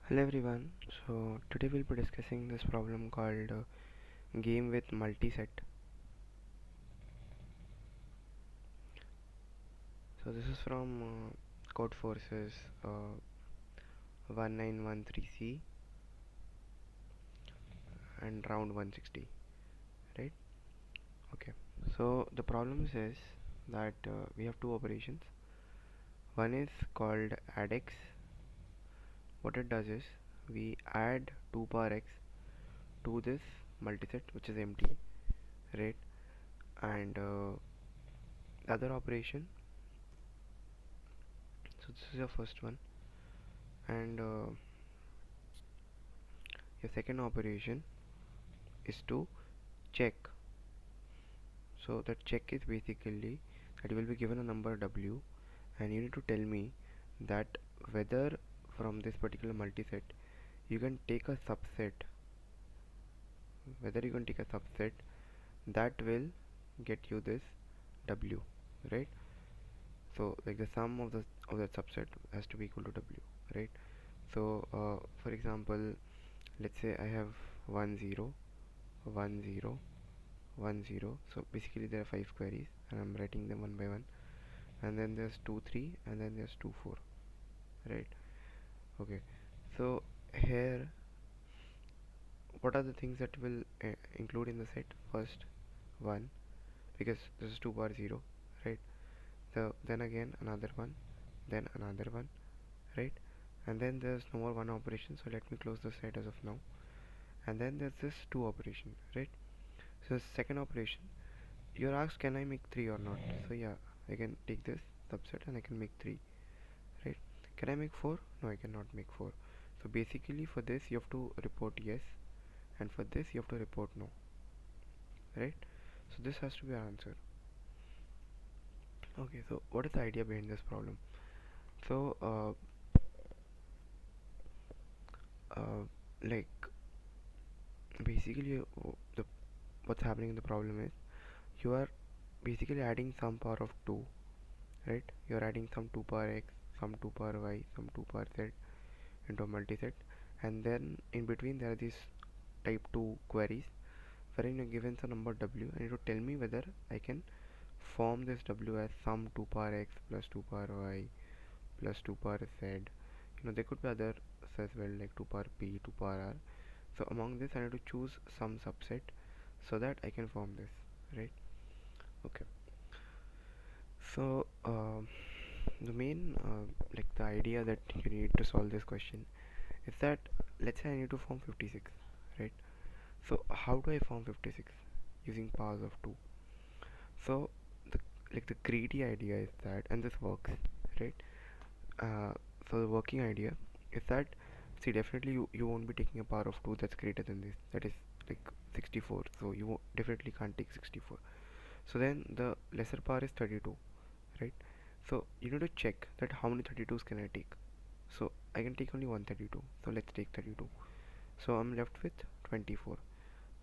Hello everyone. So today we'll be discussing this problem called game with multiset. So this is from Code Forces 1913C and round 160, right? Okay. So the problem says that we have two operations. One is called add x. What it does is we add 2 power x to this multiset which is empty, right? And the other operation. So this is your first one, and your second operation is to check. So that check is basically that you will be given a number w, and you need to tell me that whether from this particular multiset you can take a subset, whether you can take a subset that will get you this w, right? So like the sum of that subset has to be equal to w, right? So for example, let's say I have 1 0 1 0 1 0. So basically there are 5 queries and I'm writing them one by one, and then there's 2 3, and then there's 2 4, right? Okay, so here what are the things that will include in the set? First, 1, because this is 2 bar 0, right? So then again another one, then another one, right? And then there's no more one operation, so let me close the set as of now. And then there's this 2 operation, right? So second operation, you're asked can I make 3 or not. So yeah, I can take this subset and I can make 3, right? Can I make 4? No, I cannot make 4. So basically for this you have to report yes, and for this you have to report no, right? So this has to be our answer. Okay, so what is the idea behind this problem? So uh, like basically the what's happening in the problem is you are basically adding some power of 2, right? You're adding some 2 power x, some 2 power y, some 2 power z into a multiset, and then in between there are these type 2 queries wherein you're given some number w and you to tell me whether I can form this w as some 2 power x plus 2 power y plus 2 power z. There could be other as well, like 2 power p, 2 power r. So among this I need to choose some subset so that I can form this, right? Okay. So the main like the idea that you need to solve this question is that let's say I need to form 56, right? So how do I form 56 using powers of 2? So the the greedy idea is that, and this works, right? uh, so the working idea is that, see, definitely you won't be taking a power of 2 that's greater than this, that is like 64, so you definitely can't take 64. So then the lesser power is 32, right? So you need to check that how many 32s can I take. So I can take only one 32, so let's take 32. So I'm left with 24.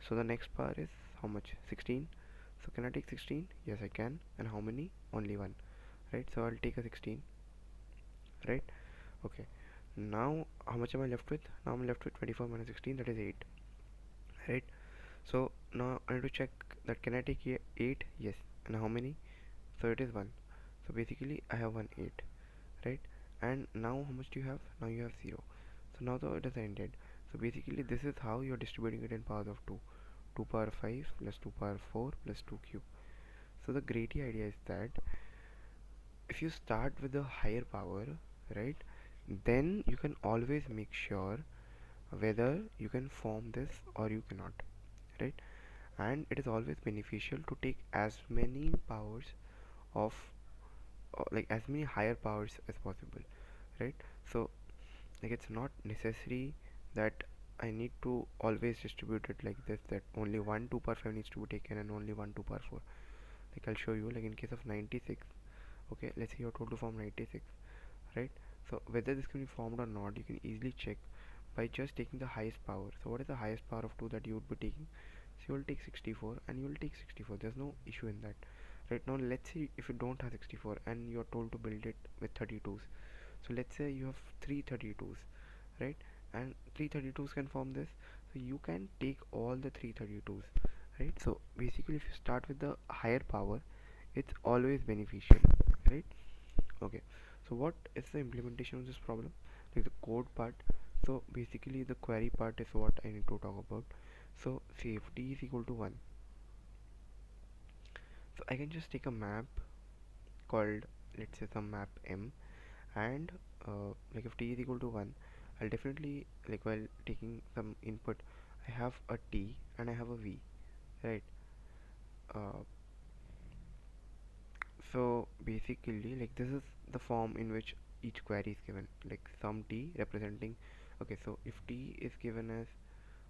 So the next power is how much? 16. So can I take 16? Yes, I can. And how many? Only one, right? So I'll take a 16, right? Okay. Now how much am I left with? Now I'm left with 24 minus 16, that is 8, right? So now I need to check that can I take 8? Yes. And how many? So it is 1. So basically I have 1 8, right? And now how much do you have? Now you have 0. So now though it is ended. So basically this is how you are distributing it in powers of 2. 2 power 5 plus 2 power 4 plus 2 cube. So the great idea is that if you start with a higher power, right, then you can always make sure whether you can form this or you cannot, right? And it is always beneficial to take as many powers of like as many higher powers as possible, right? So like it's not necessary that I need to always distribute it like this, that only one 2 power 5 needs to be taken and only one 2 power 4. Like I'll show you, like in case of 96, okay, let's say you're told to form 96, right? So whether this can be formed or not, you can easily check by just taking the highest power. So what is the highest power of 2 that you would be taking? So you will take 64 and you will take 64. There's no issue in that. Right now, let's say if you don't have 64 and you're told to build it with 32s. So let's say you have three 32s, right? and 332s can form this. So you can take all the 332s, right? So basically if you start with the higher power, it's always beneficial, right? Okay, so what is the implementation of this problem, like the code part? So basically the query part is what I need to talk about. So see, if t is equal to 1, so I can just take a map called, let's say, some map m, and like if t is equal to 1, I'll definitely, like while taking some input, I have a t and I have a v, right? uh, so basically, like this is the form in which each query is given, like some t representing, okay, so if t is given as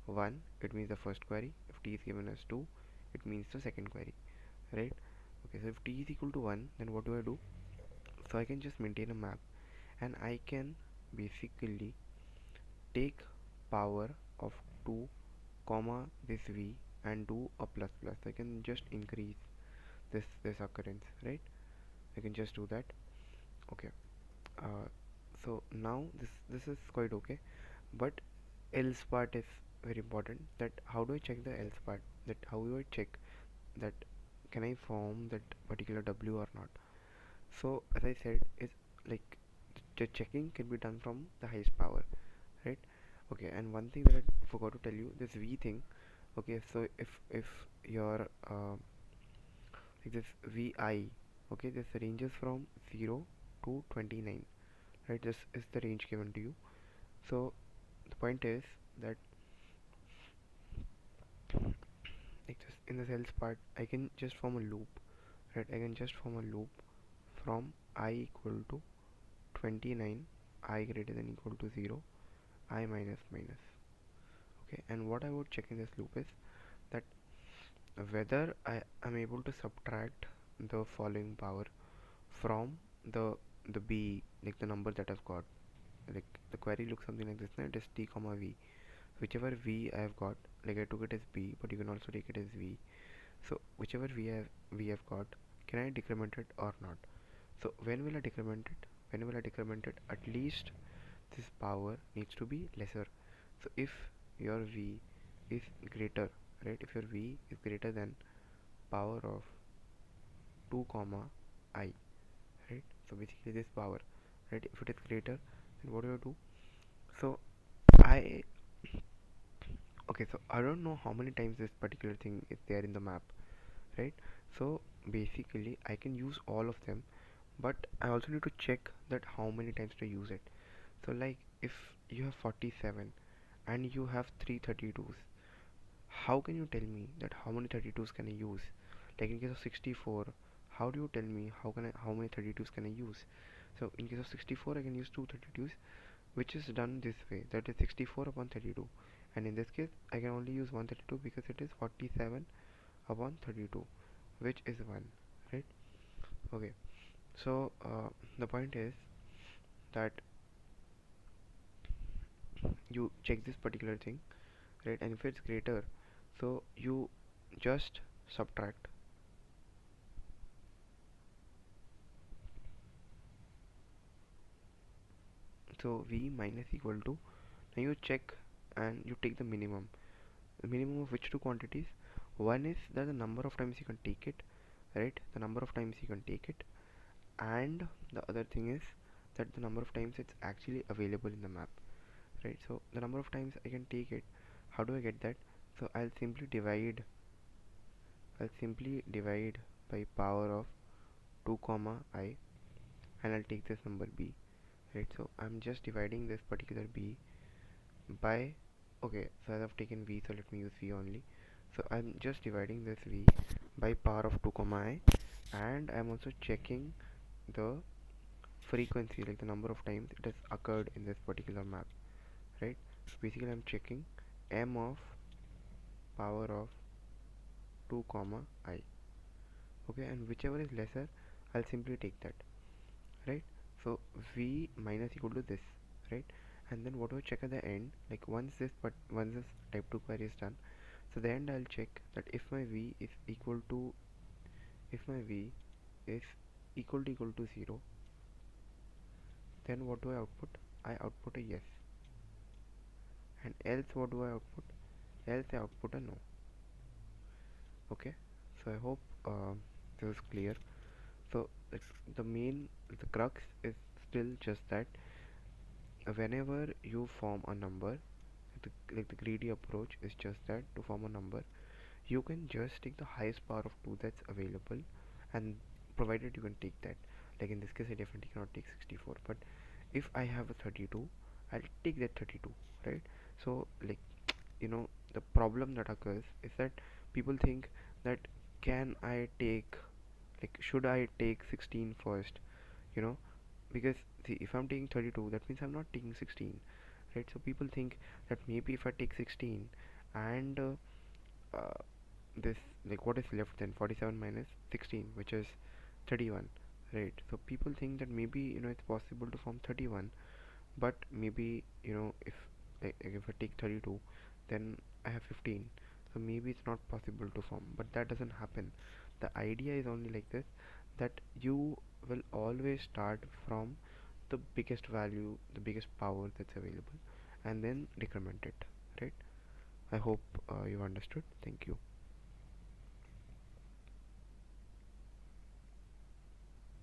1, it means the first query. If t is given as 2, it means the second query, right? Okay, so if t is equal to 1, then what do I do? So I can just maintain a map, and I can basically take power of 2 comma this v and do a plus plus. I can just increase this occurrence, right? I can just do that. Okay, uh, so now this is quite okay, but else part is very important. That how do I check the else part? That how do I check that can I form that particular w or not? So as I said, is like the checking can be done from the highest power, right? Okay, and one thing that I forgot to tell you, this v thing. Okay, so if your like this vi, okay, this ranges from 0 to 29, right? This is the range given to you. So the point is that, like this in the cells part, I can just form a loop, right? I can just form a loop from I equal to 29, I greater than equal to 0, I minus minus. Okay, and what I would check in this loop is that whether I am able to subtract the following power from the b, like the number that I've got. Like the query looks something like this, now it is t comma v. Whichever v I have got, like I took it as b, but you can also take it as v. So whichever v have got, can I decrement it or not? So when will I decrement it? When will I decrement it? At least this power needs to be lesser. So if your v is greater, right? If your v is greater than power of 2 comma I, right? So basically this power, right? If it is greater, then what do you do? So I, okay, so I don't know how many times this particular thing is there in the map, right? So basically I can use all of them, but I also need to check that how many times to use it. So like if you have 47 and you have 332s, how can you tell me that how many 32s can I use? Like in case of 64, how do you tell me how many 32s can I use? So in case of 64, I can use two 32s, which is done this way, that is 64 upon 32, and in this case I can only use 132 because it is 47 upon 32, which is 1, right? Okay, so the point is that you check this particular thing, right? And if it's greater, so you just subtract. So v minus equal to, now you check and you take the minimum. The minimum of which two quantities? One is that the number of times you can take it, right? The number of times you can take it, and the other thing is that the number of times it's actually available in the map, right? So the number of times I can take it, how do I get that? So I'll simply divide by power of 2 comma I, and I'll take this number b, right? So I'm just dividing this particular b by, okay, so as I've taken v, so let me use v only. So I'm just dividing this v by power of 2 comma I, and I'm also checking the frequency, like the number of times it has occurred in this particular map, right? So basically I'm checking m of power of 2 comma I, okay, and whichever is lesser, I'll simply take that, right? So v minus equal to this, right? And then what do I check at the end? Like once this type 2 query is done, so the end I'll check that if my v is equal to, if my v is equal to 0, then what do I output? I output a yes, and else what do I output? Else I output a no. Okay, so I hope this is clear. So the main, the crux is still just that whenever you form a number, like the greedy approach is just that to form a number, you can just take the highest power of 2 that's available, and provided you can take that. Like in this case I definitely cannot take 64, but if I have a 32, I'll take that 32, right? So like, the problem that occurs is that people think that, can I take, like, should I take 16 first, you know because see, if I'm taking 32, that means I'm not taking 16, right? So people think that maybe if I take 16 and uh, this, like, what is left then? 47 minus 16, which is 31, right? So people think that maybe, it's possible to form 31, but maybe, if, like, if I take 32, then I have 15, so maybe it's not possible to form, but that doesn't happen. The idea is only like this, that you will always start from the biggest value, the biggest power that's available, and then decrement it, right? I hope you understood. Thank you.